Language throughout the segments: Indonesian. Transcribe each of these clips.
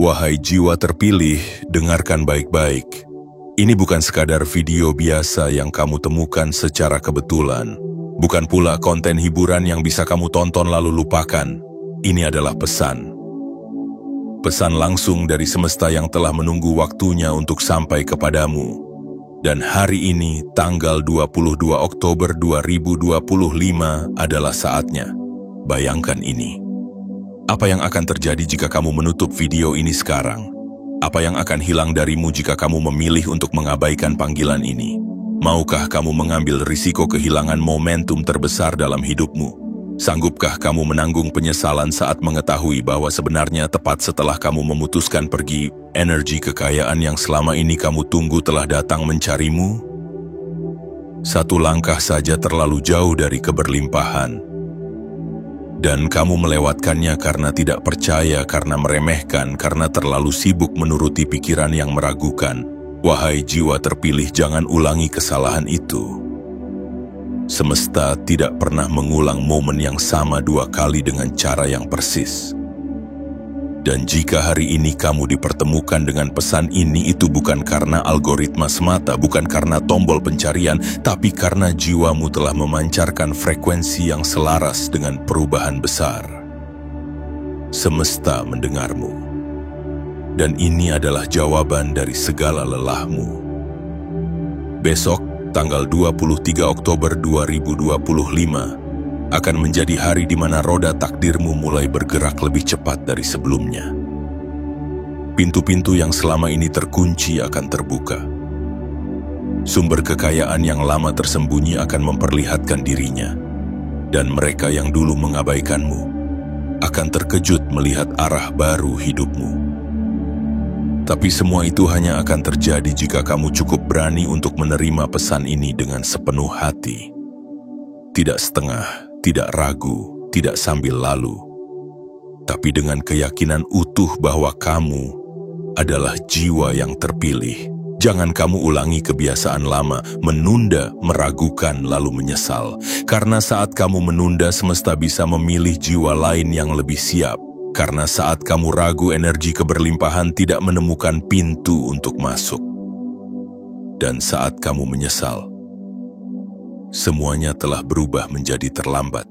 Wahai jiwa terpilih, dengarkan baik-baik. Ini bukan sekadar video biasa yang kamu temukan secara kebetulan. Bukan pula konten hiburan yang bisa kamu tonton lalu lupakan. Ini adalah pesan. Pesan langsung dari semesta yang telah menunggu waktunya untuk sampai kepadamu. Dan hari ini, tanggal 22 Oktober 2025 adalah saatnya. Bayangkan ini. Apa yang akan terjadi jika kamu menutup video ini sekarang? Apa yang akan hilang darimu jika kamu memilih untuk mengabaikan panggilan ini? Maukah kamu mengambil risiko kehilangan momentum terbesar dalam hidupmu? Sanggupkah kamu menanggung penyesalan saat mengetahui bahwa sebenarnya tepat setelah kamu memutuskan pergi, energi kekayaan yang selama ini kamu tunggu telah datang mencarimu? Satu langkah saja terlalu jauh dari keberlimpahan. Dan kamu melewatkannya karena tidak percaya, karena meremehkan, karena terlalu sibuk menuruti pikiran yang meragukan. Wahai jiwa terpilih, jangan ulangi kesalahan itu. Semesta tidak pernah mengulang momen yang sama dua kali dengan cara yang persis. Dan jika hari ini kamu dipertemukan dengan pesan ini, itu bukan karena algoritma semata, bukan karena tombol pencarian, tapi karena jiwamu telah memancarkan frekuensi yang selaras dengan perubahan besar. Semesta mendengarmu. Dan ini adalah jawaban dari segala lelahmu. Besok, tanggal 23 Oktober 2025, akan menjadi hari di mana roda takdirmu mulai bergerak lebih cepat dari sebelumnya. Pintu-pintu yang selama ini terkunci akan terbuka. Sumber kekayaan yang lama tersembunyi akan memperlihatkan dirinya. Dan mereka yang dulu mengabaikanmu akan terkejut melihat arah baru hidupmu. Tapi semua itu hanya akan terjadi jika kamu cukup berani untuk menerima pesan ini dengan sepenuh hati. Tidak setengah, tidak ragu, tidak sambil lalu, tapi dengan keyakinan utuh bahwa kamu adalah jiwa yang terpilih. Jangan kamu ulangi kebiasaan lama, menunda, meragukan, lalu menyesal. Karena saat kamu menunda, semesta bisa memilih jiwa lain yang lebih siap. Karena saat kamu ragu, energi keberlimpahan tidak menemukan pintu untuk masuk. Dan saat kamu menyesal, semuanya telah berubah menjadi terlambat.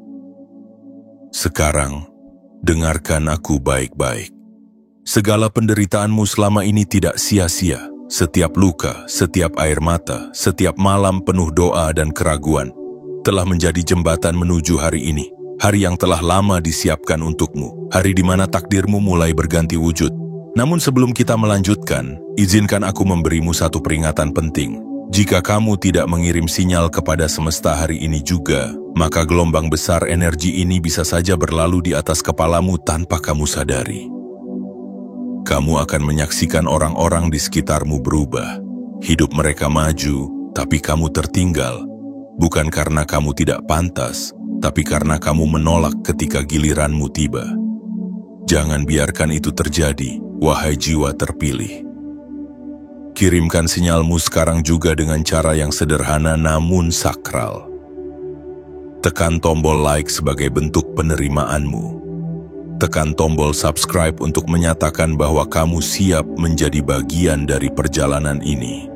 Sekarang, dengarkan aku baik-baik. Segala penderitaanmu selama ini tidak sia-sia. Setiap luka, setiap air mata, setiap malam penuh doa dan keraguan telah menjadi jembatan menuju hari ini. Hari yang telah lama disiapkan untukmu. Hari di mana takdirmu mulai berganti wujud. Namun sebelum kita melanjutkan, izinkan aku memberimu satu peringatan penting. Jika kamu tidak mengirim sinyal kepada semesta hari ini juga, maka gelombang besar energi ini bisa saja berlalu di atas kepalamu tanpa kamu sadari. Kamu akan menyaksikan orang-orang di sekitarmu berubah. Hidup mereka maju, tapi kamu tertinggal. Bukan karena kamu tidak pantas, tapi karena kamu menolak ketika giliranmu tiba. Jangan biarkan itu terjadi, wahai jiwa terpilih. Kirimkan sinyalmu sekarang juga dengan cara yang sederhana namun sakral. Tekan tombol like sebagai bentuk penerimaanmu. Tekan tombol subscribe untuk menyatakan bahwa kamu siap menjadi bagian dari perjalanan ini.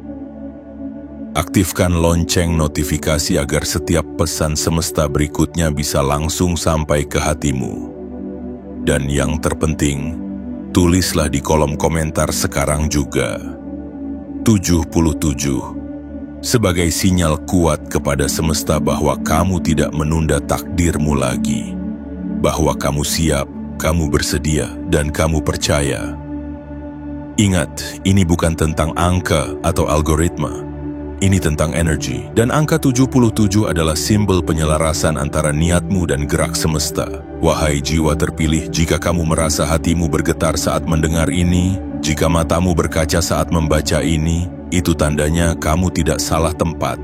Aktifkan lonceng notifikasi agar setiap pesan semesta berikutnya bisa langsung sampai ke hatimu. Dan yang terpenting, tulislah di kolom komentar sekarang juga 77 sebagai sinyal kuat kepada semesta bahwa kamu tidak menunda takdirmu lagi, bahwa kamu siap, kamu bersedia, dan kamu percaya. Ingat, ini bukan tentang angka atau algoritma. Ini tentang energi, dan angka 77 adalah simbol penyelarasan antara niatmu dan gerak semesta. Wahai jiwa terpilih, jika kamu merasa hatimu bergetar saat mendengar ini, jika matamu berkaca saat membaca ini, itu tandanya kamu tidak salah tempat.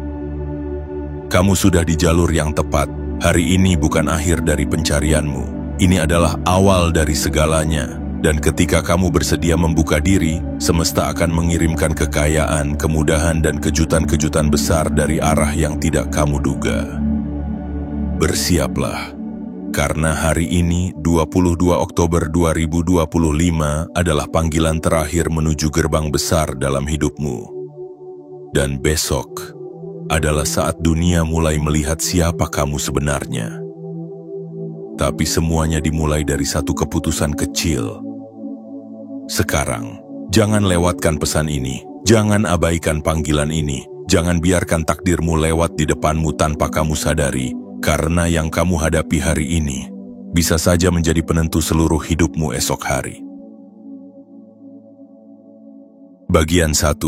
Kamu sudah di jalur yang tepat. Hari ini bukan akhir dari pencarianmu. Ini adalah awal dari segalanya. Dan ketika kamu bersedia membuka diri, semesta akan mengirimkan kekayaan, kemudahan, dan kejutan-kejutan besar dari arah yang tidak kamu duga. Bersiaplah. Karena hari ini, 22 Oktober 2025, adalah panggilan terakhir menuju gerbang besar dalam hidupmu. Dan besok adalah saat dunia mulai melihat siapa kamu sebenarnya. Tapi semuanya dimulai dari satu keputusan kecil. Sekarang, jangan lewatkan pesan ini. Jangan abaikan panggilan ini. Jangan biarkan takdirmu lewat di depanmu tanpa kamu sadari, karena yang kamu hadapi hari ini bisa saja menjadi penentu seluruh hidupmu esok hari. Bagian 1.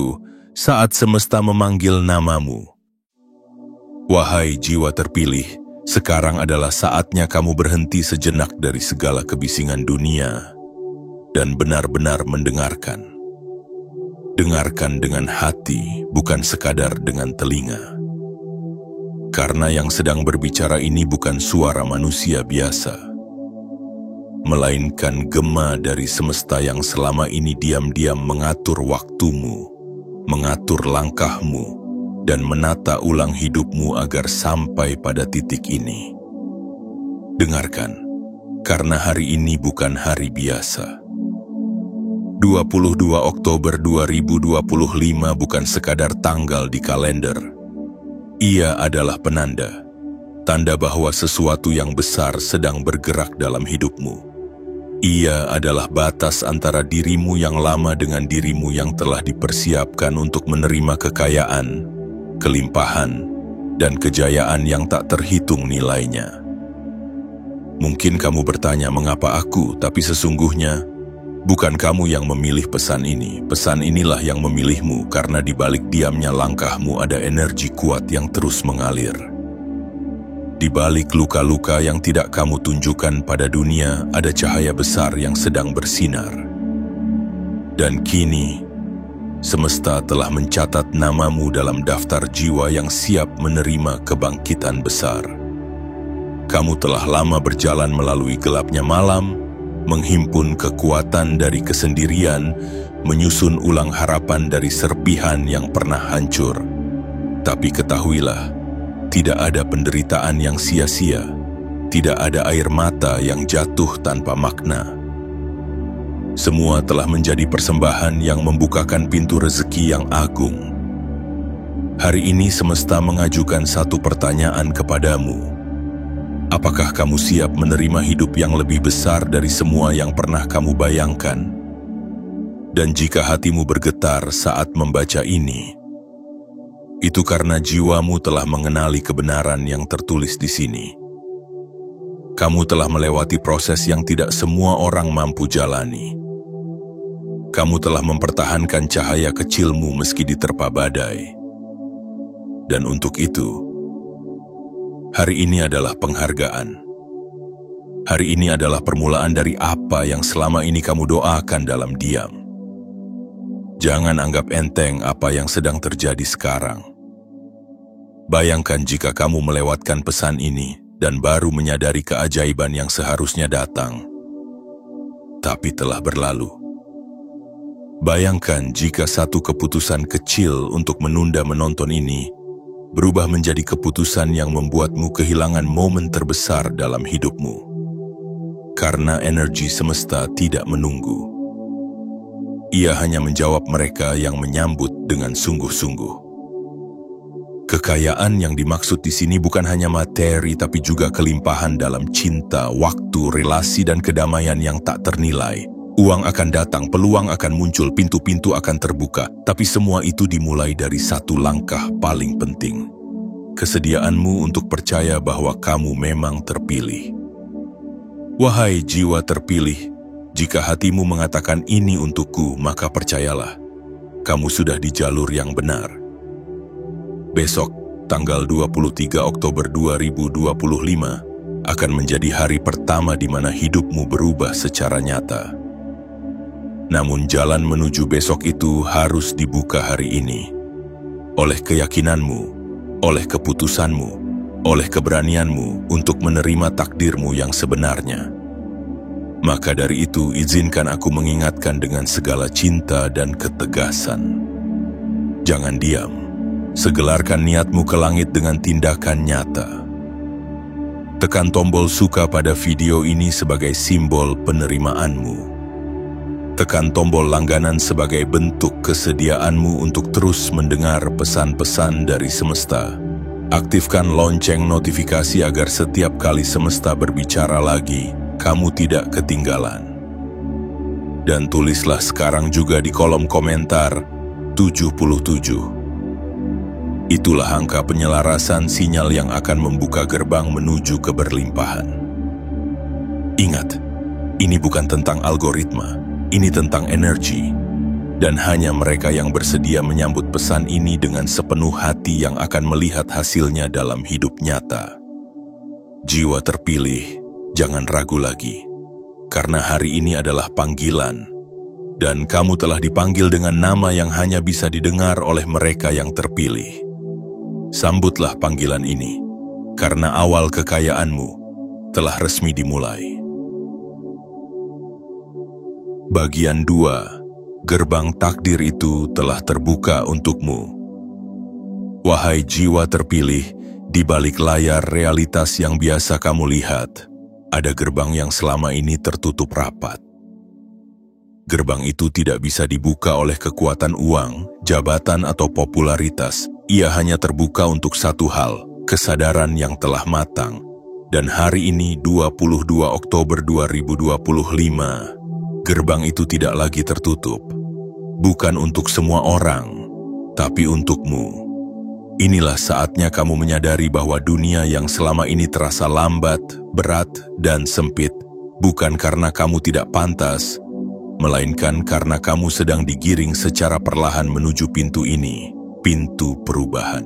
Saat semesta memanggil namamu. Wahai jiwa terpilih, sekarang adalah saatnya kamu berhenti sejenak dari segala kebisingan dunia dan benar-benar mendengarkan. Dengarkan dengan hati, bukan sekadar dengan telinga. Karena yang sedang berbicara ini bukan suara manusia biasa, melainkan gema dari semesta yang selama ini diam-diam mengatur waktumu, mengatur langkahmu, dan menata ulang hidupmu agar sampai pada titik ini. Dengarkan, karena hari ini bukan hari biasa. 22 Oktober 2025 bukan sekadar tanggal di kalender. Ia adalah penanda, tanda bahwa sesuatu yang besar sedang bergerak dalam hidupmu. Ia adalah batas antara dirimu yang lama dengan dirimu yang telah dipersiapkan untuk menerima kekayaan, kelimpahan, dan kejayaan yang tak terhitung nilainya. Mungkin kamu bertanya, mengapa aku? Tapi sesungguhnya, bukan kamu yang memilih pesan ini. Pesan inilah yang memilihmu, karena di balik diamnya langkahmu ada energi kuat yang terus mengalir. Di balik luka-luka yang tidak kamu tunjukkan pada dunia, ada cahaya besar yang sedang bersinar. Dan kini, semesta telah mencatat namamu dalam daftar jiwa yang siap menerima kebangkitan besar. Kamu telah lama berjalan melalui gelapnya malam, menghimpun kekuatan dari kesendirian, menyusun ulang harapan dari serpihan yang pernah hancur. Tapi ketahuilah, tidak ada penderitaan yang sia-sia, tidak ada air mata yang jatuh tanpa makna. Semua telah menjadi persembahan yang membukakan pintu rezeki yang agung. Hari ini semesta mengajukan satu pertanyaan kepadamu. Apakah kamu siap menerima hidup yang lebih besar dari semua yang pernah kamu bayangkan? Dan jika hatimu bergetar saat membaca ini, itu karena jiwamu telah mengenali kebenaran yang tertulis di sini. Kamu telah melewati proses yang tidak semua orang mampu jalani. Kamu telah mempertahankan cahaya kecilmu meski diterpa badai. Dan untuk itu, hari ini adalah penghargaan. Hari ini adalah permulaan dari apa yang selama ini kamu doakan dalam diam. Jangan anggap enteng apa yang sedang terjadi sekarang. Bayangkan jika kamu melewatkan pesan ini dan baru menyadari keajaiban yang seharusnya datang, tapi telah berlalu. Bayangkan jika satu keputusan kecil untuk menunda menonton ini berubah menjadi keputusan yang membuatmu kehilangan momen terbesar dalam hidupmu. Karena energi semesta tidak menunggu. Ia hanya menjawab mereka yang menyambut dengan sungguh-sungguh. Kekayaan yang dimaksud di sini bukan hanya materi, tapi juga kelimpahan dalam cinta, waktu, relasi, dan kedamaian yang tak ternilai. Uang akan datang, peluang akan muncul, pintu-pintu akan terbuka, tapi semua itu dimulai dari satu langkah paling penting. Kesediaanmu untuk percaya bahwa kamu memang terpilih. Wahai jiwa terpilih, jika hatimu mengatakan ini untukku, maka percayalah, kamu sudah di jalur yang benar. Besok, tanggal 23 Oktober 2025, akan menjadi hari pertama di mana hidupmu berubah secara nyata. Namun jalan menuju besok itu harus dibuka hari ini. Oleh keyakinanmu, oleh keputusanmu, oleh keberanianmu untuk menerima takdirmu yang sebenarnya. Maka dari itu, izinkan aku mengingatkan dengan segala cinta dan ketegasan. Jangan diam, segelarkan niatmu ke langit dengan tindakan nyata. Tekan tombol suka pada video ini sebagai simbol penerimaanmu. Tekan tombol langganan sebagai bentuk kesediaanmu untuk terus mendengar pesan-pesan dari semesta. Aktifkan lonceng notifikasi agar setiap kali semesta berbicara lagi, kamu tidak ketinggalan. Dan tulislah sekarang juga di kolom komentar 77. Itulah angka penyelarasan sinyal yang akan membuka gerbang menuju keberlimpahan. Ingat, ini bukan tentang algoritma. Ini tentang energi, dan hanya mereka yang bersedia menyambut pesan ini dengan sepenuh hati yang akan melihat hasilnya dalam hidup nyata. Jiwa terpilih, jangan ragu lagi, karena hari ini adalah panggilan, dan kamu telah dipanggil dengan nama yang hanya bisa didengar oleh mereka yang terpilih. Sambutlah panggilan ini, karena awal kekayaanmu telah resmi dimulai. Bagian 2, gerbang takdir itu telah terbuka untukmu. Wahai jiwa terpilih, di balik layar realitas yang biasa kamu lihat, ada gerbang yang selama ini tertutup rapat. Gerbang itu tidak bisa dibuka oleh kekuatan uang, jabatan atau popularitas. Ia hanya terbuka untuk satu hal, kesadaran yang telah matang. Dan hari ini 22 Oktober 2025, gerbang itu tidak lagi tertutup, bukan untuk semua orang, tapi untukmu. Inilah saatnya kamu menyadari bahwa dunia yang selama ini terasa lambat, berat, dan sempit, bukan karena kamu tidak pantas, melainkan karena kamu sedang digiring secara perlahan menuju pintu ini, pintu perubahan.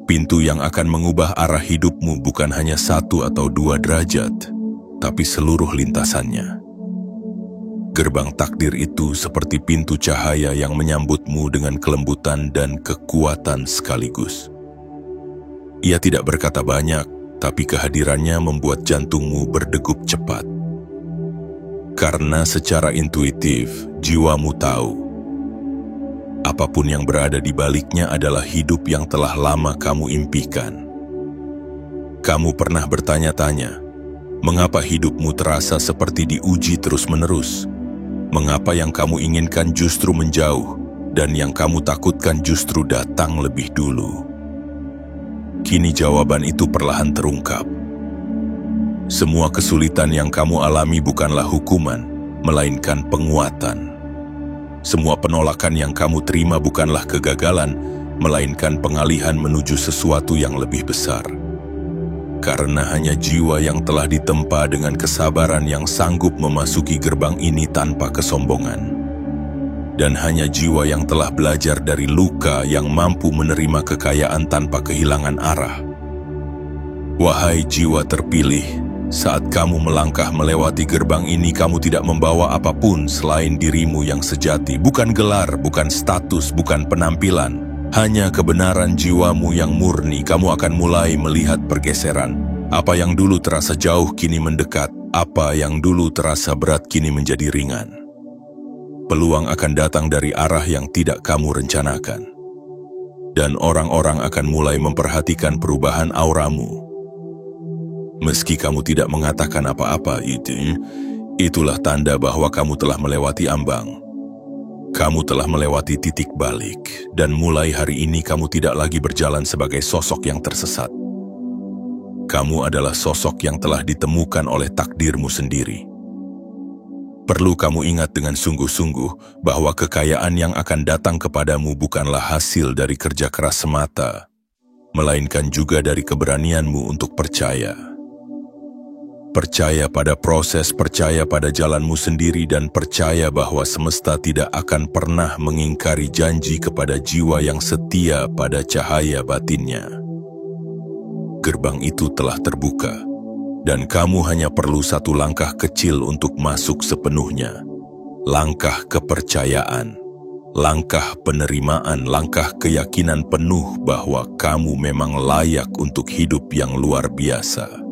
Pintu yang akan mengubah arah hidupmu bukan hanya 1 atau 2 derajat, tapi seluruh lintasannya. Gerbang takdir itu seperti pintu cahaya yang menyambutmu dengan kelembutan dan kekuatan sekaligus. Ia tidak berkata banyak, tapi kehadirannya membuat jantungmu berdegup cepat. Karena secara intuitif, jiwamu tahu, apapun yang berada di baliknya adalah hidup yang telah lama kamu impikan. Kamu pernah bertanya-tanya, mengapa hidupmu terasa seperti diuji terus-menerus? Mengapa yang kamu inginkan justru menjauh, dan yang kamu takutkan justru datang lebih dulu? Kini jawaban itu perlahan terungkap. Semua kesulitan yang kamu alami bukanlah hukuman, melainkan penguatan. Semua penolakan yang kamu terima bukanlah kegagalan, melainkan pengalihan menuju sesuatu yang lebih besar. Karena hanya jiwa yang telah ditempa dengan kesabaran yang sanggup memasuki gerbang ini tanpa kesombongan. Dan hanya jiwa yang telah belajar dari luka yang mampu menerima kekayaan tanpa kehilangan arah. Wahai jiwa terpilih, saat kamu melangkah melewati gerbang ini, kamu tidak membawa apapun selain dirimu yang sejati. Bukan gelar, bukan status, bukan penampilan. Hanya kebenaran jiwamu yang murni. Kamu akan mulai melihat pergeseran. Apa yang dulu terasa jauh kini mendekat. Apa yang dulu terasa berat kini menjadi ringan. Peluang akan datang dari arah yang tidak kamu rencanakan. Dan orang-orang akan mulai memperhatikan perubahan auramu. Meski kamu tidak mengatakan apa-apa, itulah tanda bahwa kamu telah melewati ambang. Kamu telah melewati titik balik, dan mulai hari ini kamu tidak lagi berjalan sebagai sosok yang tersesat. Kamu adalah sosok yang telah ditemukan oleh takdirmu sendiri. Perlu kamu ingat dengan sungguh-sungguh bahwa kekayaan yang akan datang kepadamu bukanlah hasil dari kerja keras semata, melainkan juga dari keberanianmu untuk percaya. Percaya pada proses, percaya pada jalanmu sendiri, dan percaya bahwa semesta tidak akan pernah mengingkari janji kepada jiwa yang setia pada cahaya batinnya. Gerbang itu telah terbuka, dan kamu hanya perlu satu langkah kecil untuk masuk sepenuhnya. Langkah kepercayaan, langkah penerimaan, langkah keyakinan penuh bahwa kamu memang layak untuk hidup yang luar biasa.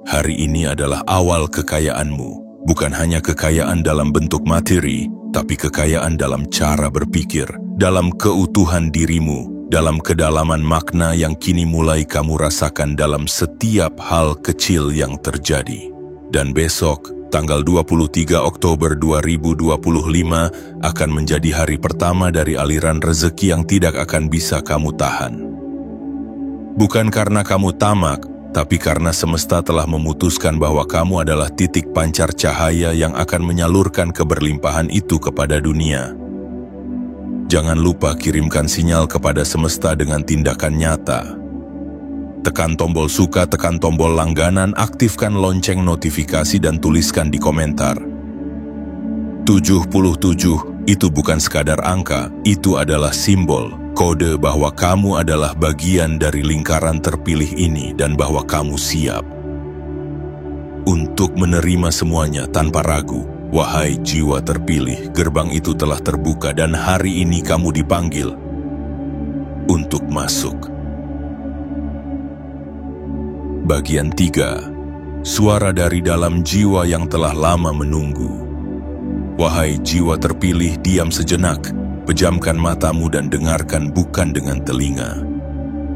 Hari ini adalah awal kekayaanmu, bukan hanya kekayaan dalam bentuk materi, tapi kekayaan dalam cara berpikir, dalam keutuhan dirimu, dalam kedalaman makna yang kini mulai kamu rasakan dalam setiap hal kecil yang terjadi. Dan besok, tanggal 23 Oktober 2025 akan menjadi hari pertama dari aliran rezeki yang tidak akan bisa kamu tahan. Bukan karena kamu tamak, tapi karena semesta telah memutuskan bahwa kamu adalah titik pancar cahaya yang akan menyalurkan keberlimpahan itu kepada dunia. Jangan lupa kirimkan sinyal kepada semesta dengan tindakan nyata. Tekan tombol suka, tekan tombol langganan, aktifkan lonceng notifikasi dan tuliskan di komentar. 77 itu bukan sekadar angka, itu adalah simbol, kode bahwa kamu adalah bagian dari lingkaran terpilih ini dan bahwa kamu siap untuk menerima semuanya tanpa ragu. Wahai jiwa terpilih, gerbang itu telah terbuka dan hari ini kamu dipanggil untuk masuk. Bagian 3. Suara dari dalam jiwa yang telah lama menunggu. Wahai jiwa terpilih, diam sejenak, pejamkan matamu dan dengarkan bukan dengan telinga,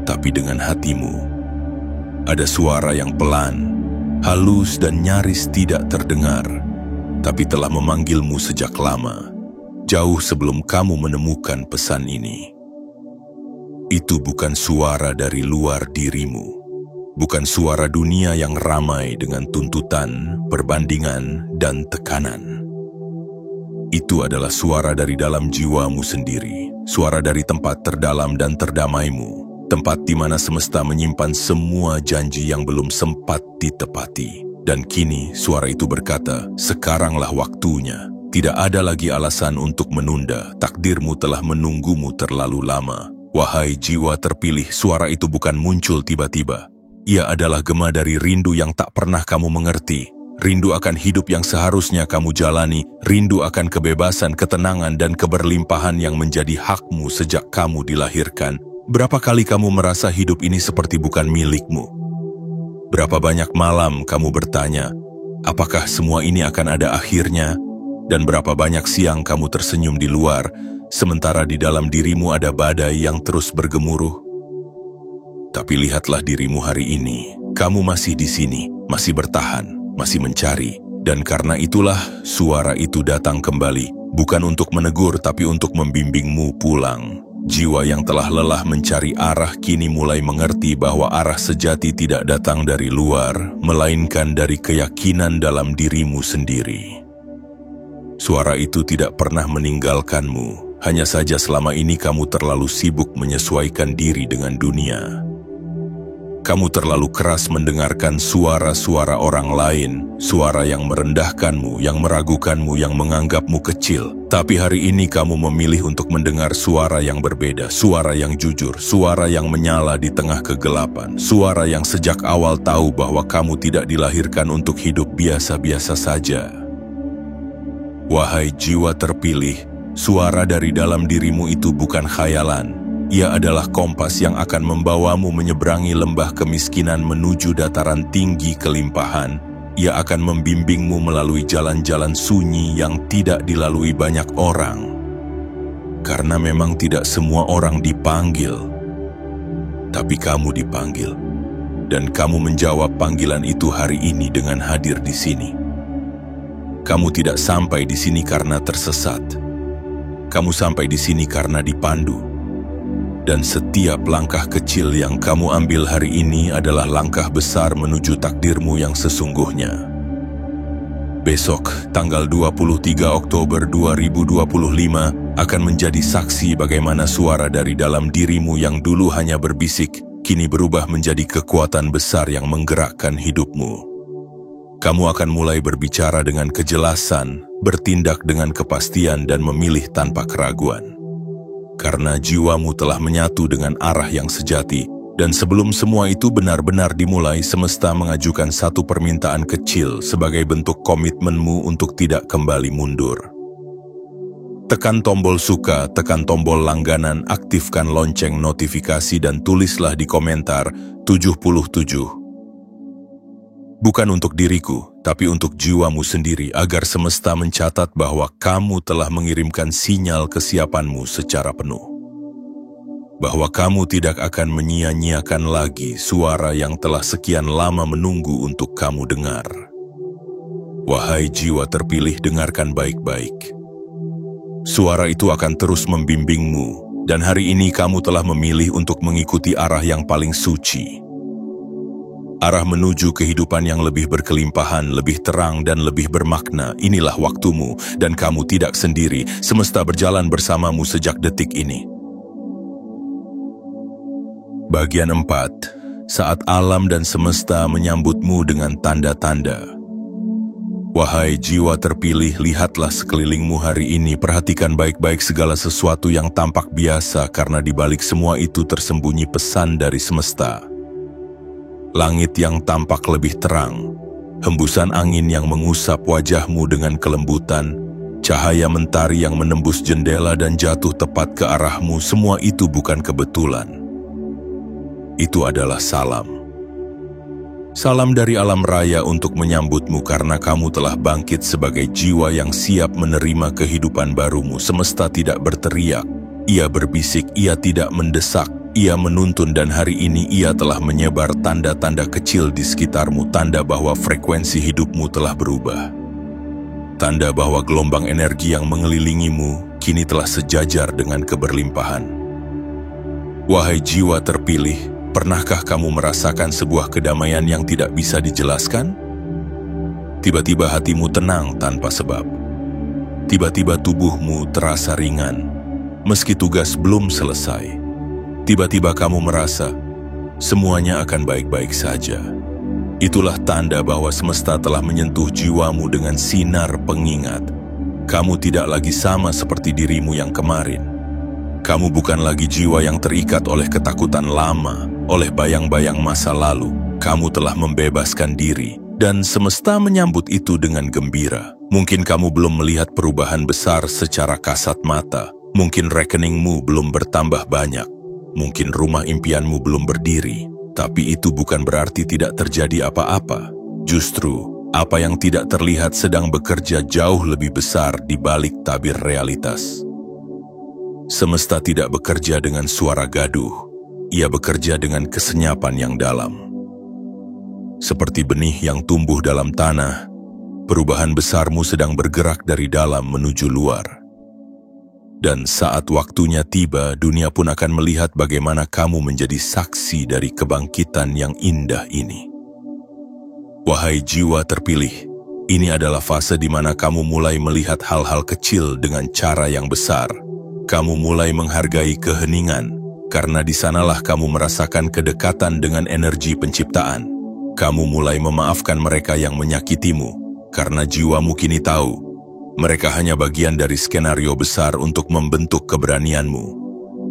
tapi dengan hatimu. Ada suara yang pelan, halus dan nyaris tidak terdengar, tapi telah memanggilmu sejak lama, jauh sebelum kamu menemukan pesan ini. Itu bukan suara dari luar dirimu. Bukan suara dunia yang ramai dengan tuntutan, perbandingan, dan tekanan. Itu adalah suara dari dalam jiwamu sendiri, suara dari tempat terdalam dan terdamaimu, tempat di mana semesta menyimpan semua janji yang belum sempat ditepati. Dan kini suara itu berkata, sekaranglah waktunya. Tidak ada lagi alasan untuk menunda, takdirmu telah menunggumu terlalu lama. Wahai jiwa terpilih, suara itu bukan muncul tiba-tiba. Ia adalah gema dari rindu yang tak pernah kamu mengerti. Rindu akan hidup yang seharusnya kamu jalani. Rindu akan kebebasan, ketenangan, dan keberlimpahan yang menjadi hakmu sejak kamu dilahirkan. Berapa kali kamu merasa hidup ini seperti bukan milikmu? Berapa banyak malam kamu bertanya, apakah semua ini akan ada akhirnya? Dan berapa banyak siang kamu tersenyum di luar, sementara di dalam dirimu ada badai yang terus bergemuruh? Tapi lihatlah dirimu hari ini, kamu masih di sini, masih bertahan, masih mencari. Dan karena itulah suara itu datang kembali, bukan untuk menegur tapi untuk membimbingmu pulang. Jiwa yang telah lelah mencari arah kini mulai mengerti bahwa arah sejati tidak datang dari luar, melainkan dari keyakinan dalam dirimu sendiri. Suara itu tidak pernah meninggalkanmu, hanya saja selama ini kamu terlalu sibuk menyesuaikan diri dengan dunia. Kamu terlalu keras mendengarkan suara-suara orang lain, suara yang merendahkanmu, yang meragukanmu, yang menganggapmu kecil. Tapi hari ini kamu memilih untuk mendengar suara yang berbeda, suara yang jujur, suara yang menyala di tengah kegelapan, suara yang sejak awal tahu bahwa kamu tidak dilahirkan untuk hidup biasa-biasa saja. Wahai jiwa terpilih, suara dari dalam dirimu itu bukan khayalan. Ia adalah kompas yang akan membawamu menyeberangi lembah kemiskinan menuju dataran tinggi kelimpahan. Ia akan membimbingmu melalui jalan-jalan sunyi yang tidak dilalui banyak orang. Karena memang tidak semua orang dipanggil, tapi kamu dipanggil. Dan kamu menjawab panggilan itu hari ini dengan hadir di sini. Kamu tidak sampai di sini karena tersesat. Kamu sampai di sini karena dipandu. Dan setiap langkah kecil yang kamu ambil hari ini adalah langkah besar menuju takdirmu yang sesungguhnya. Besok, tanggal 23 Oktober 2025, akan menjadi saksi bagaimana suara dari dalam dirimu yang dulu hanya berbisik, kini berubah menjadi kekuatan besar yang menggerakkan hidupmu. Kamu akan mulai berbicara dengan kejelasan, bertindak dengan kepastian dan memilih tanpa keraguan. Karena jiwamu telah menyatu dengan arah yang sejati, dan sebelum semua itu benar-benar dimulai, semesta mengajukan satu permintaan kecil sebagai bentuk komitmenmu untuk tidak kembali mundur. Tekan tombol suka, tekan tombol langganan, aktifkan lonceng notifikasi dan tulislah di komentar 77. Bukan untuk diriku, tapi untuk jiwamu sendiri agar semesta mencatat bahwa kamu telah mengirimkan sinyal kesiapanmu secara penuh. bahwa kamu tidak akan menyia-nyiakan lagi suara yang telah sekian lama menunggu untuk kamu dengar. Wahai jiwa terpilih, dengarkan baik-baik. Suara itu akan terus membimbingmu, dan hari ini kamu telah memilih untuk mengikuti arah yang paling suci. Arah menuju kehidupan yang lebih berkelimpahan, lebih terang, dan lebih bermakna. Inilah waktumu, dan kamu tidak sendiri. Semesta berjalan bersamamu sejak detik ini. Bagian 4. Saat alam dan semesta menyambutmu dengan tanda-tanda. Wahai jiwa terpilih, lihatlah sekelilingmu hari ini. Perhatikan baik-baik segala sesuatu yang tampak biasa, karena di balik semua itu tersembunyi pesan dari semesta. Langit yang tampak lebih terang, hembusan angin yang mengusap wajahmu dengan kelembutan, cahaya mentari yang menembus jendela dan jatuh tepat ke arahmu, semua itu bukan kebetulan. Itu adalah salam. Salam dari alam raya untuk menyambutmu karena kamu telah bangkit sebagai jiwa yang siap menerima kehidupan barumu. Semesta tidak berteriak, ia berbisik, ia tidak mendesak, ia menuntun, dan hari ini ia telah menyebar tanda-tanda kecil di sekitarmu, tanda bahwa frekuensi hidupmu telah berubah. Tanda bahwa gelombang energi yang mengelilingimu kini telah sejajar dengan keberlimpahan. Wahai jiwa terpilih, pernahkah kamu merasakan sebuah kedamaian yang tidak bisa dijelaskan? Tiba-tiba hatimu tenang tanpa sebab. Tiba-tiba tubuhmu terasa ringan, meski tugas belum selesai. Tiba-tiba kamu merasa semuanya akan baik-baik saja. Itulah tanda bahwa semesta telah menyentuh jiwamu dengan sinar pengingat. Kamu tidak lagi sama seperti dirimu yang kemarin. Kamu bukan lagi jiwa yang terikat oleh ketakutan lama, oleh bayang-bayang masa lalu. Kamu telah membebaskan diri, dan semesta menyambut itu dengan gembira. Mungkin kamu belum melihat perubahan besar secara kasat mata. Mungkin rekeningmu belum bertambah banyak. Mungkin rumah impianmu belum berdiri. Tapi itu bukan berarti tidak terjadi apa-apa. Justru, apa yang tidak terlihat sedang bekerja jauh lebih besar di balik tabir realitas. Semesta tidak bekerja dengan suara gaduh. Ia bekerja dengan kesenyapan yang dalam. Seperti benih yang tumbuh dalam tanah, perubahan besarmu sedang bergerak dari dalam menuju luar. Dan saat waktunya tiba, dunia pun akan melihat bagaimana kamu menjadi saksi dari kebangkitan yang indah ini. Wahai jiwa terpilih, ini adalah fase di mana kamu mulai melihat hal-hal kecil dengan cara yang besar. Kamu mulai menghargai keheningan, karena di sanalah kamu merasakan kedekatan dengan energi penciptaan. Kamu mulai memaafkan mereka yang menyakitimu, karena jiwamu kini tahu, mereka hanya bagian dari skenario besar untuk membentuk keberanianmu.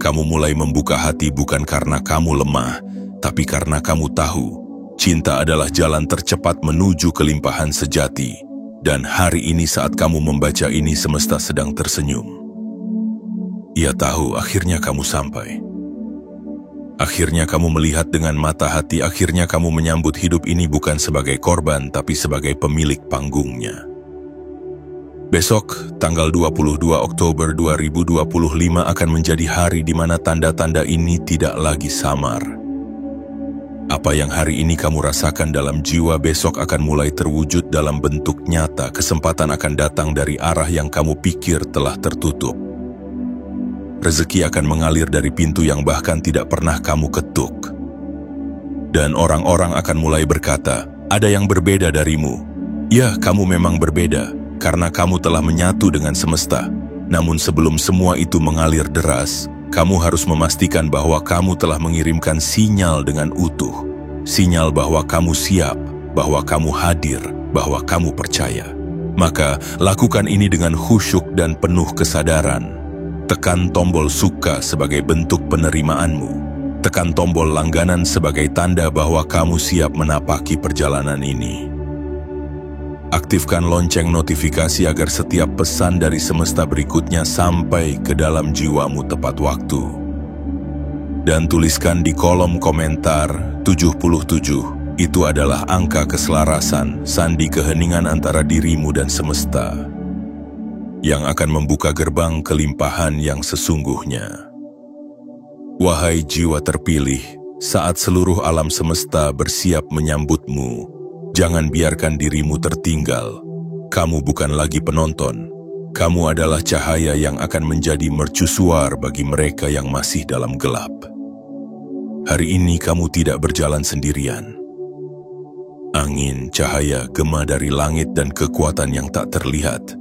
Kamu mulai membuka hati bukan karena kamu lemah, tapi karena kamu tahu, cinta adalah jalan tercepat menuju kelimpahan sejati. Dan hari ini saat kamu membaca ini, semesta sedang tersenyum. Ia tahu akhirnya kamu sampai. Akhirnya kamu melihat dengan mata hati, akhirnya kamu menyambut hidup ini bukan sebagai korban, tapi sebagai pemilik panggungnya. Besok, tanggal 22 Oktober 2025 akan menjadi hari di mana tanda-tanda ini tidak lagi samar. Apa yang hari ini kamu rasakan dalam jiwa, besok akan mulai terwujud dalam bentuk nyata. Kesempatan akan datang dari arah yang kamu pikir telah tertutup. Rezeki akan mengalir dari pintu yang bahkan tidak pernah kamu ketuk. Dan orang-orang akan mulai berkata, ada yang berbeda darimu. Ya, kamu memang berbeda, karena kamu telah menyatu dengan semesta. Namun sebelum semua itu mengalir deras, kamu harus memastikan bahwa kamu telah mengirimkan sinyal dengan utuh. Sinyal bahwa kamu siap, bahwa kamu hadir, bahwa kamu percaya. Maka, lakukan ini dengan khusyuk dan penuh kesadaran. Tekan tombol suka sebagai bentuk penerimaanmu. Tekan tombol langganan sebagai tanda bahwa kamu siap menapaki perjalanan ini. Aktifkan lonceng notifikasi agar setiap pesan dari semesta berikutnya sampai ke dalam jiwamu tepat waktu. Dan tuliskan di kolom komentar 77, itu adalah angka keselarasan, sandi keheningan antara dirimu dan semesta, yang akan membuka gerbang kelimpahan yang sesungguhnya. Wahai jiwa terpilih, saat seluruh alam semesta bersiap menyambutmu, jangan biarkan dirimu tertinggal. Kamu bukan lagi penonton. Kamu adalah cahaya yang akan menjadi mercusuar bagi mereka yang masih dalam gelap. Hari ini kamu tidak berjalan sendirian. Angin, cahaya, gema dari langit dan kekuatan yang tak terlihat.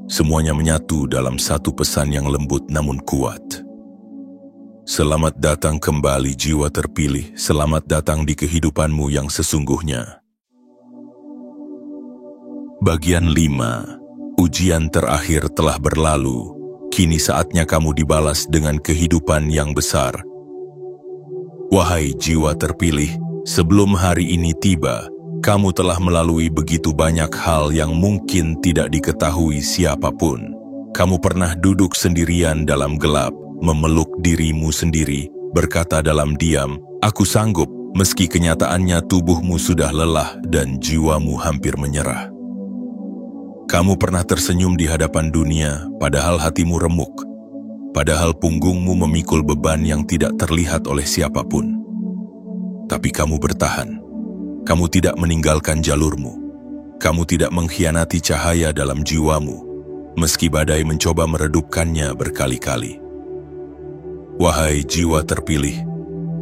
Semuanya menyatu dalam satu pesan yang lembut namun kuat. Selamat datang kembali jiwa terpilih, selamat datang di kehidupanmu yang sesungguhnya. Bagian 5. Ujian terakhir telah berlalu, kini saatnya kamu dibalas dengan kehidupan yang besar. Wahai jiwa terpilih, sebelum hari ini tiba, kamu telah melalui begitu banyak hal yang mungkin tidak diketahui siapapun. Kamu pernah duduk sendirian dalam gelap, memeluk dirimu sendiri, berkata dalam diam, "Aku sanggup," meski kenyataannya tubuhmu sudah lelah dan jiwamu hampir menyerah. Kamu pernah tersenyum di hadapan dunia, padahal hatimu remuk, padahal punggungmu memikul beban yang tidak terlihat oleh siapapun. Tapi kamu bertahan, kamu tidak meninggalkan jalurmu, kamu tidak mengkhianati cahaya dalam jiwamu, meski badai mencoba meredupkannya berkali-kali. Wahai jiwa terpilih,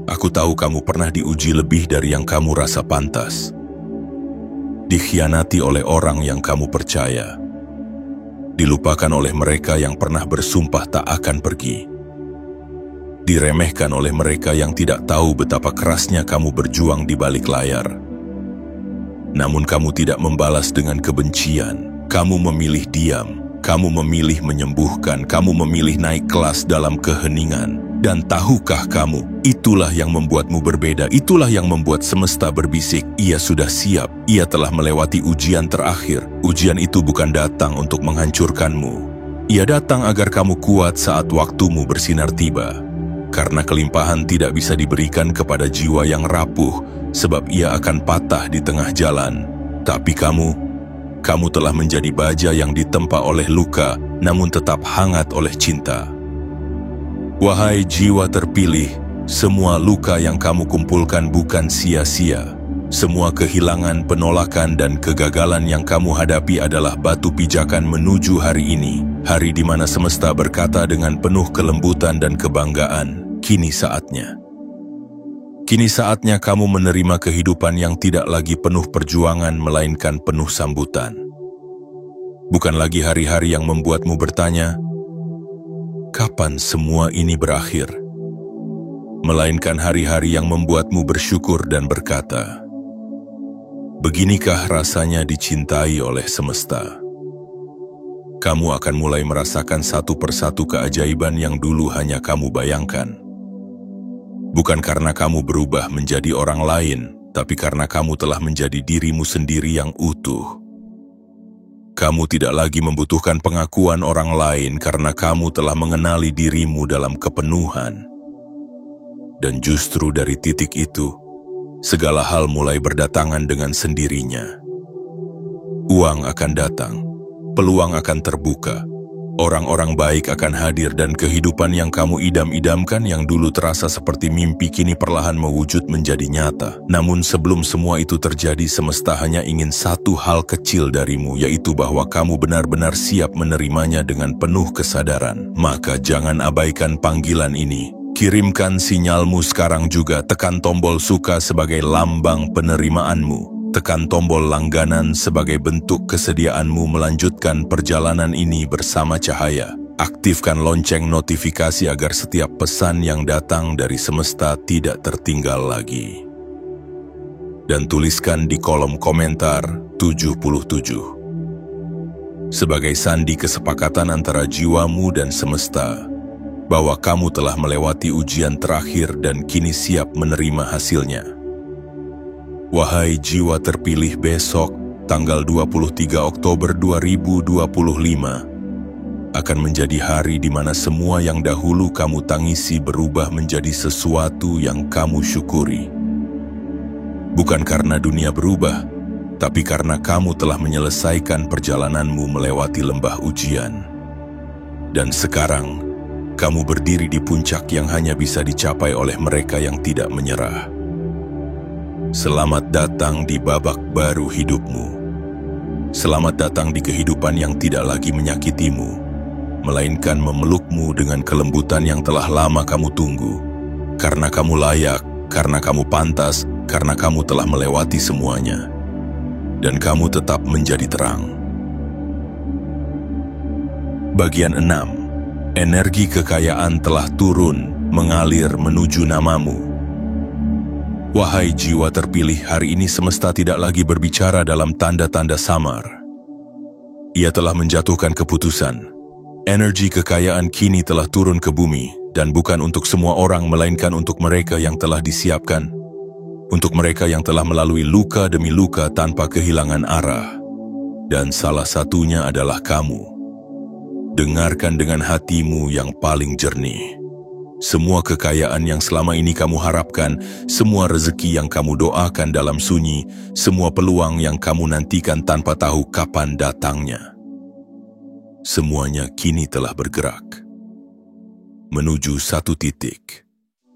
aku tahu kamu pernah diuji lebih dari yang kamu rasa pantas. Dikhianati oleh orang yang kamu percaya. Dilupakan oleh mereka yang pernah bersumpah tak akan pergi. Diremehkan oleh mereka yang tidak tahu betapa kerasnya kamu berjuang di balik layar. Namun kamu tidak membalas dengan kebencian. Kamu memilih diam. Kamu memilih menyembuhkan, kamu memilih naik kelas dalam keheningan. Dan tahukah kamu, itulah yang membuatmu berbeda, itulah yang membuat semesta berbisik, ia sudah siap, ia telah melewati ujian terakhir. Ujian itu bukan datang untuk menghancurkanmu. Ia datang agar kamu kuat saat waktumu bersinar tiba. Karena kelimpahan tidak bisa diberikan kepada jiwa yang rapuh, sebab ia akan patah di tengah jalan. Tapi kamu telah menjadi baja yang ditempa oleh luka, namun tetap hangat oleh cinta. Wahai jiwa terpilih, semua luka yang kamu kumpulkan bukan sia-sia. Semua kehilangan, penolakan, dan kegagalan yang kamu hadapi adalah batu pijakan menuju hari ini. Hari di mana semesta berkata dengan penuh kelembutan dan kebanggaan, kini saatnya. Kini saatnya kamu menerima kehidupan yang tidak lagi penuh perjuangan, melainkan penuh sambutan. Bukan lagi hari-hari yang membuatmu bertanya, kapan semua ini berakhir? Melainkan hari-hari yang membuatmu bersyukur dan berkata, beginikah rasanya dicintai oleh semesta? Kamu akan mulai merasakan satu persatu keajaiban yang dulu hanya kamu bayangkan. Bukan karena kamu berubah menjadi orang lain, tapi karena kamu telah menjadi dirimu sendiri yang utuh. Kamu tidak lagi membutuhkan pengakuan orang lain karena kamu telah mengenali dirimu dalam kepenuhan. Dan justru dari titik itu, segala hal mulai berdatangan dengan sendirinya. Uang akan datang, peluang akan terbuka, orang-orang baik akan hadir, dan kehidupan yang kamu idam-idamkan yang dulu terasa seperti mimpi kini perlahan mewujud menjadi nyata. Namun sebelum semua itu terjadi, semesta hanya ingin satu hal kecil darimu, yaitu bahwa kamu benar-benar siap menerimanya dengan penuh kesadaran. Maka jangan abaikan panggilan ini. Kirimkan sinyalmu sekarang juga, tekan tombol suka sebagai lambang penerimaanmu. Tekan tombol langganan sebagai bentuk kesediaanmu melanjutkan perjalanan ini bersama cahaya. Aktifkan lonceng notifikasi agar setiap pesan yang datang dari semesta tidak tertinggal lagi. Dan tuliskan di kolom komentar 77. Sebagai sandi kesepakatan antara jiwamu dan semesta, bahwa kamu telah melewati ujian terakhir dan kini siap menerima hasilnya. Wahai jiwa terpilih, besok, tanggal 23 Oktober 2025, akan menjadi hari di mana semua yang dahulu kamu tangisi berubah menjadi sesuatu yang kamu syukuri. Bukan karena dunia berubah, tapi karena kamu telah menyelesaikan perjalananmu melewati lembah ujian. Dan sekarang, Kamu berdiri di puncak yang hanya bisa dicapai oleh mereka yang tidak menyerah. Selamat datang di babak baru hidupmu. Selamat datang di kehidupan yang tidak lagi menyakitimu, melainkan memelukmu dengan kelembutan yang telah lama kamu tunggu. Karena kamu layak, karena kamu pantas, karena kamu telah melewati semuanya. Dan kamu tetap menjadi terang. Bagian 6. Energi kekayaan telah turun, mengalir menuju namamu. Wahai jiwa terpilih, hari ini semesta tidak lagi berbicara dalam tanda-tanda samar. Ia telah menjatuhkan keputusan. Energi kekayaan kini telah turun ke bumi, dan bukan untuk semua orang, melainkan untuk mereka yang telah disiapkan. Untuk mereka yang telah melalui luka demi luka tanpa kehilangan arah. Dan salah satunya adalah kamu. Dengarkan dengan hatimu yang paling jernih. Semua kekayaan yang selama ini kamu harapkan, semua rezeki yang kamu doakan dalam sunyi, semua peluang yang kamu nantikan tanpa tahu kapan datangnya. Semuanya kini telah bergerak menuju satu titik,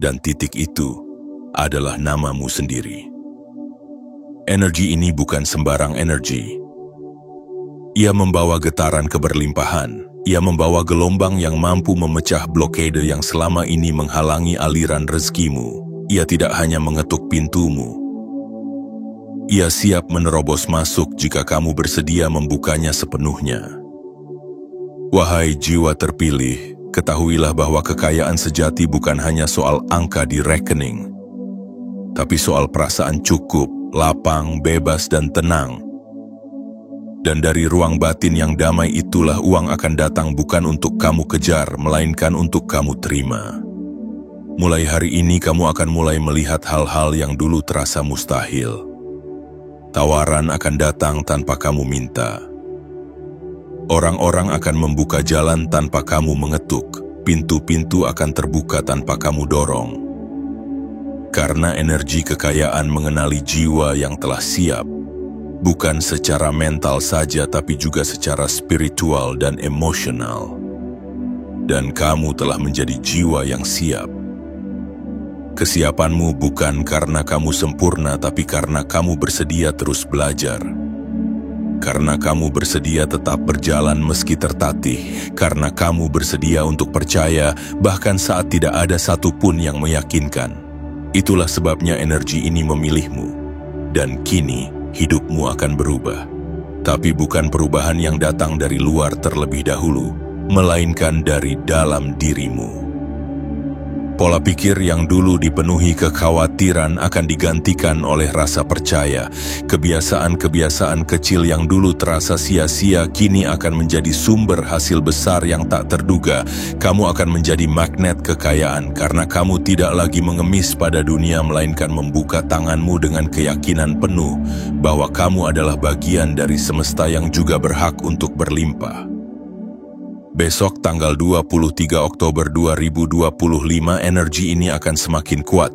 dan titik itu adalah namamu sendiri. Energi ini bukan sembarang energi. Ia membawa getaran keberlimpahan. Ia membawa gelombang yang mampu memecah blokade yang selama ini menghalangi aliran rezekimu. Ia tidak hanya mengetuk pintumu. Ia siap menerobos masuk jika kamu bersedia membukanya sepenuhnya. Wahai jiwa terpilih, ketahuilah bahwa kekayaan sejati bukan hanya soal angka di rekening, tapi soal perasaan cukup, lapang, bebas, dan tenang. Dan dari ruang batin yang damai itulah uang akan datang, bukan untuk kamu kejar, melainkan untuk kamu terima. Mulai hari ini kamu akan mulai melihat hal-hal yang dulu terasa mustahil. Tawaran akan datang tanpa kamu minta. Orang-orang akan membuka jalan tanpa kamu mengetuk. Pintu-pintu akan terbuka tanpa kamu dorong. Karena energi kekayaan mengenali jiwa yang telah siap. Bukan secara mental saja, tapi juga secara spiritual dan emosional. Dan kamu telah menjadi jiwa yang siap. Kesiapanmu bukan karena kamu sempurna, tapi karena kamu bersedia terus belajar. Karena kamu bersedia tetap berjalan meski tertatih. Karena kamu bersedia untuk percaya, bahkan saat tidak ada satupun yang meyakinkan. Itulah sebabnya energi ini memilihmu. Dan kini, hidupmu akan berubah, tapi bukan perubahan yang datang dari luar terlebih dahulu, melainkan dari dalam dirimu. Pola pikir yang dulu dipenuhi kekhawatiran akan digantikan oleh rasa percaya. Kebiasaan-kebiasaan kecil yang dulu terasa sia-sia kini akan menjadi sumber hasil besar yang tak terduga. Kamu akan menjadi magnet kekayaan karena kamu tidak lagi mengemis pada dunia, melainkan membuka tanganmu dengan keyakinan penuh bahwa kamu adalah bagian dari semesta yang juga berhak untuk berlimpah. Besok tanggal 23 Oktober 2025 energi ini akan semakin kuat.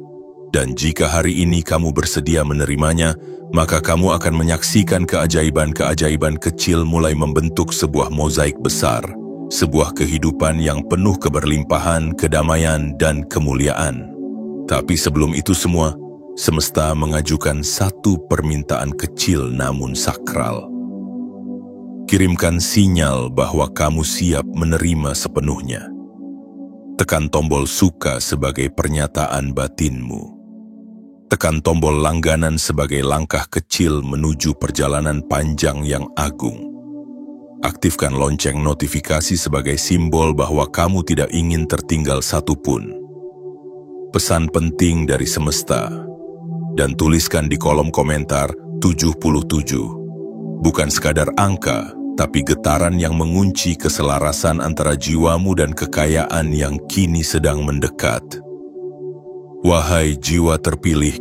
Dan jika hari ini kamu bersedia menerimanya, maka kamu akan menyaksikan keajaiban-keajaiban kecil mulai membentuk sebuah mozaik besar. Sebuah kehidupan yang penuh keberlimpahan, kedamaian, dan kemuliaan. Tapi sebelum itu semua, semesta mengajukan satu permintaan kecil namun sakral. Kirimkan sinyal bahwa kamu siap menerima sepenuhnya. Tekan tombol suka sebagai pernyataan batinmu. Tekan tombol langganan sebagai langkah kecil menuju perjalanan panjang yang agung. Aktifkan lonceng notifikasi sebagai simbol bahwa kamu tidak ingin tertinggal satupun. Pesan penting dari semesta. Dan tuliskan di kolom komentar 77. Bukan sekadar angka, tapi getaran yang mengunci keselarasan antara jiwamu dan kekayaan yang kini sedang mendekat. Wahai jiwa terpilih,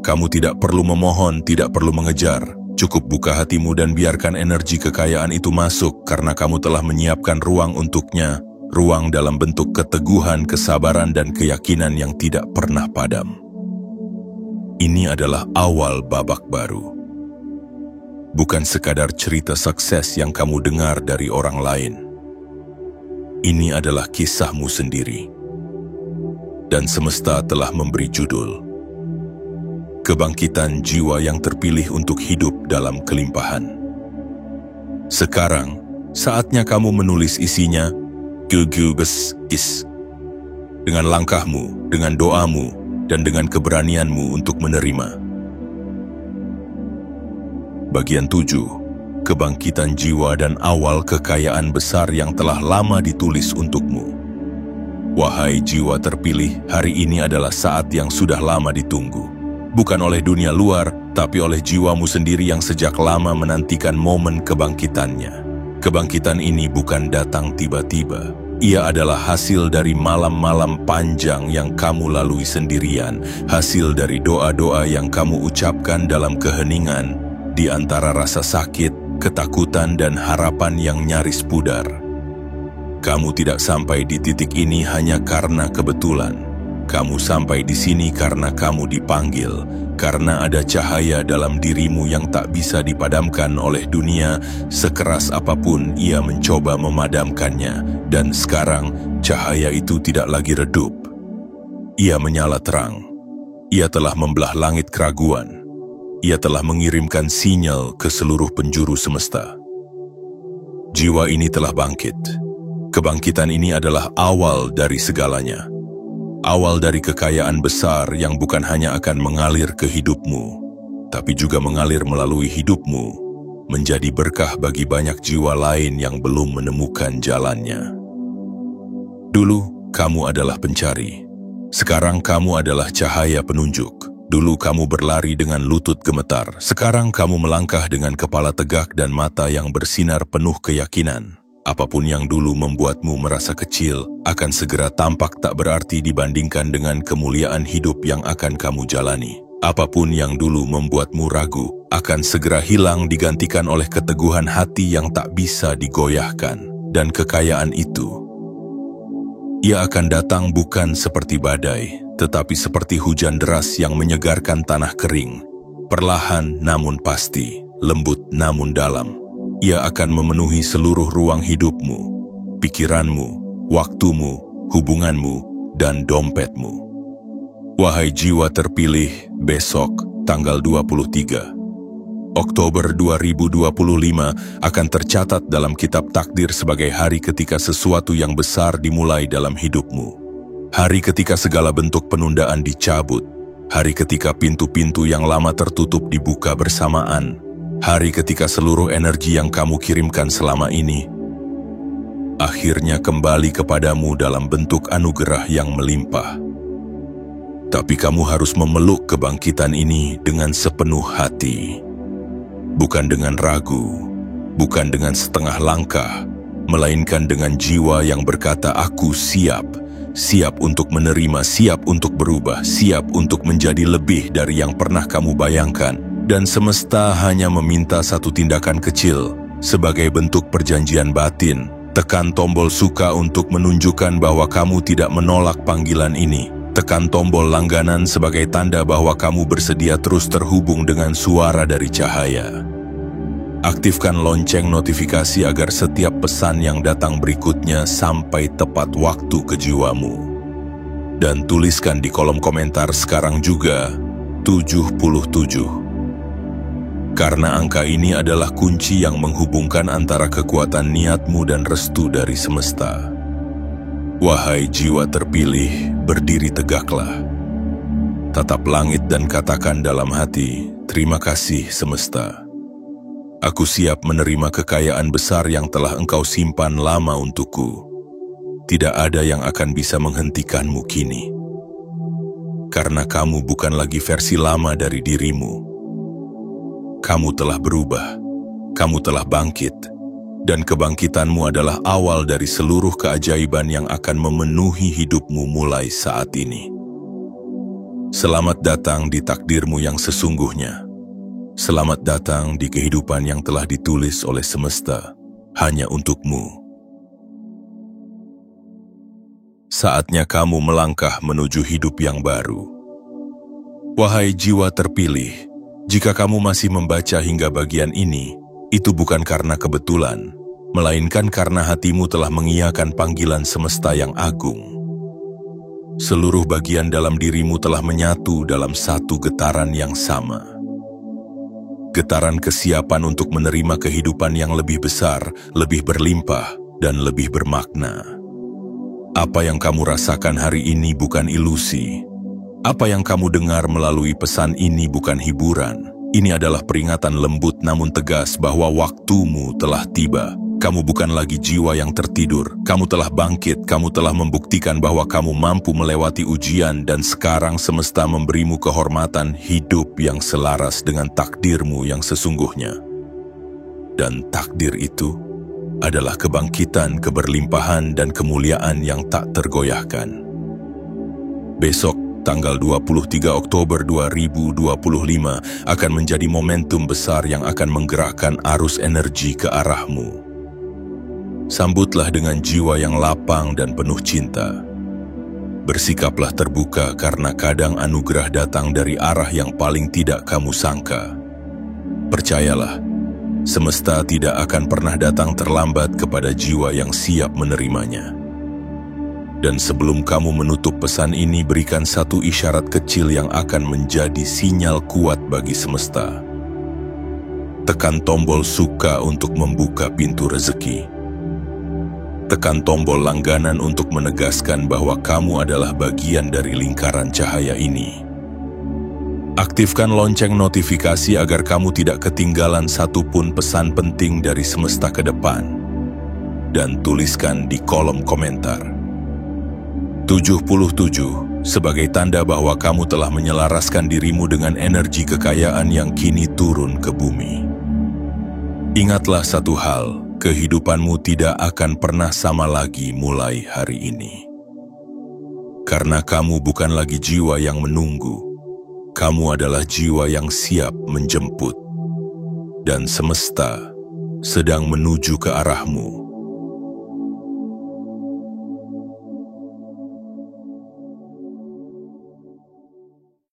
kamu tidak perlu memohon, tidak perlu mengejar. Cukup buka hatimu dan biarkan energi kekayaan itu masuk, karena kamu telah menyiapkan ruang untuknya, ruang dalam bentuk keteguhan, kesabaran, dan keyakinan yang tidak pernah padam. Ini adalah awal babak baru. Bukan sekadar cerita sukses yang kamu dengar dari orang lain. Ini adalah kisahmu sendiri. Dan semesta telah memberi judul Kebangkitan Jiwa yang Terpilih untuk Hidup dalam Kelimpahan. Sekarang, saatnya kamu menulis isinya is dengan langkahmu, dengan doamu, dan dengan keberanianmu untuk menerima. Bagian 7. Kebangkitan jiwa dan awal kekayaan besar yang telah lama ditulis untukmu. Wahai jiwa terpilih, hari ini adalah saat yang sudah lama ditunggu. Bukan oleh dunia luar, tapi oleh jiwamu sendiri yang sejak lama menantikan momen kebangkitannya. Kebangkitan ini bukan datang tiba-tiba. Ia adalah hasil dari malam-malam panjang yang kamu lalui sendirian, hasil dari doa-doa yang kamu ucapkan dalam keheningan, di antara rasa sakit, ketakutan, dan harapan yang nyaris pudar. Kamu tidak sampai di titik ini hanya karena kebetulan. Kamu sampai di sini karena kamu dipanggil, karena ada cahaya dalam dirimu yang tak bisa dipadamkan oleh dunia, sekeras apapun ia mencoba memadamkannya, dan sekarang cahaya itu tidak lagi redup. Ia menyala terang. Ia telah membelah langit keraguan. Ia telah mengirimkan sinyal ke seluruh penjuru semesta. Jiwa ini telah bangkit. Kebangkitan ini adalah awal dari segalanya. Awal dari kekayaan besar yang bukan hanya akan mengalir ke hidupmu, tapi juga mengalir melalui hidupmu, menjadi berkah bagi banyak jiwa lain yang belum menemukan jalannya. Dulu, kamu adalah pencari. Sekarang kamu adalah cahaya penunjuk. Dulu kamu berlari dengan lutut gemetar. Sekarang kamu melangkah dengan kepala tegak dan mata yang bersinar penuh keyakinan. Apapun yang dulu membuatmu merasa kecil akan segera tampak tak berarti dibandingkan dengan kemuliaan hidup yang akan kamu jalani. Apapun yang dulu membuatmu ragu akan segera hilang digantikan oleh keteguhan hati yang tak bisa digoyahkan. Dan kekayaan itu, ia akan datang bukan seperti badai, tetapi seperti hujan deras yang menyegarkan tanah kering. Perlahan namun pasti, lembut namun dalam. Ia akan memenuhi seluruh ruang hidupmu, pikiranmu, waktumu, hubunganmu, dan dompetmu. Wahai jiwa terpilih, besok, tanggal 23 Oktober 2025 akan tercatat dalam kitab takdir sebagai hari ketika sesuatu yang besar dimulai dalam hidupmu. Hari ketika segala bentuk penundaan dicabut. Hari ketika pintu-pintu yang lama tertutup dibuka bersamaan. Hari ketika seluruh energi yang kamu kirimkan selama ini akhirnya kembali kepadamu dalam bentuk anugerah yang melimpah. Tapi kamu harus memeluk kebangkitan ini dengan sepenuh hati. Bukan dengan ragu, bukan dengan setengah langkah, melainkan dengan jiwa yang berkata, "Aku siap. Siap untuk menerima, siap untuk berubah, siap untuk menjadi lebih dari yang pernah kamu bayangkan." Dan semesta hanya meminta satu tindakan kecil sebagai bentuk perjanjian batin. Tekan tombol suka untuk menunjukkan bahwa kamu tidak menolak panggilan ini. Tekan tombol langganan sebagai tanda bahwa kamu bersedia terus terhubung dengan suara dari cahaya. Aktifkan lonceng notifikasi agar setiap pesan yang datang berikutnya sampai tepat waktu ke jiwamu. Dan tuliskan di kolom komentar sekarang juga 77. Karena angka ini adalah kunci yang menghubungkan antara kekuatan niatmu dan restu dari semesta. Wahai jiwa terpilih, berdiri tegaklah. Tatap langit dan katakan dalam hati, "Terima kasih semesta. Aku siap menerima kekayaan besar yang telah engkau simpan lama untukku. Tidak ada yang akan bisa menghentikanmu kini. Karena kamu bukan lagi versi lama dari dirimu. Kamu telah berubah, kamu telah bangkit, dan kebangkitanmu adalah awal dari seluruh keajaiban yang akan memenuhi hidupmu mulai saat ini. Selamat datang di takdirmu yang sesungguhnya. Selamat datang di kehidupan yang telah ditulis oleh semesta hanya untukmu. Saatnya kamu melangkah menuju hidup yang baru. Wahai jiwa terpilih, jika kamu masih membaca hingga bagian ini, itu bukan karena kebetulan, melainkan karena hatimu telah mengiyakan panggilan semesta yang agung. Seluruh bagian dalam dirimu telah menyatu dalam satu getaran yang sama. Getaran kesiapan untuk menerima kehidupan yang lebih besar, lebih berlimpah, dan lebih bermakna. Apa yang kamu rasakan hari ini bukan ilusi. Apa yang kamu dengar melalui pesan ini bukan hiburan. Ini adalah peringatan lembut namun tegas bahwa waktumu telah tiba. Kamu bukan lagi jiwa yang tertidur. Kamu telah bangkit, kamu telah membuktikan bahwa kamu mampu melewati ujian dan sekarang semesta memberimu kehormatan hidup yang selaras dengan takdirmu yang sesungguhnya. Dan takdir itu adalah kebangkitan, keberlimpahan, dan kemuliaan yang tak tergoyahkan. Besok, tanggal 23 Oktober 2025 akan menjadi momentum besar yang akan menggerakkan arus energi ke arahmu. Sambutlah dengan jiwa yang lapang dan penuh cinta. Bersikaplah terbuka karena kadang anugerah datang dari arah yang paling tidak kamu sangka. Percayalah, semesta tidak akan pernah datang terlambat kepada jiwa yang siap menerimanya. Dan sebelum kamu menutup pesan ini, berikan satu isyarat kecil yang akan menjadi sinyal kuat bagi semesta. Tekan tombol suka untuk membuka pintu rezeki. Tekan tombol langganan untuk menegaskan bahwa kamu adalah bagian dari lingkaran cahaya ini. Aktifkan lonceng notifikasi agar kamu tidak ketinggalan satupun pesan penting dari semesta ke depan. Dan tuliskan di kolom komentar 77 sebagai tanda bahwa kamu telah menyelaraskan dirimu dengan energi kekayaan yang kini turun ke bumi. Ingatlah satu hal, kehidupanmu tidak akan pernah sama lagi mulai hari ini. Karena kamu bukan lagi jiwa yang menunggu, kamu adalah jiwa yang siap menjemput. Dan semesta sedang menuju ke arahmu.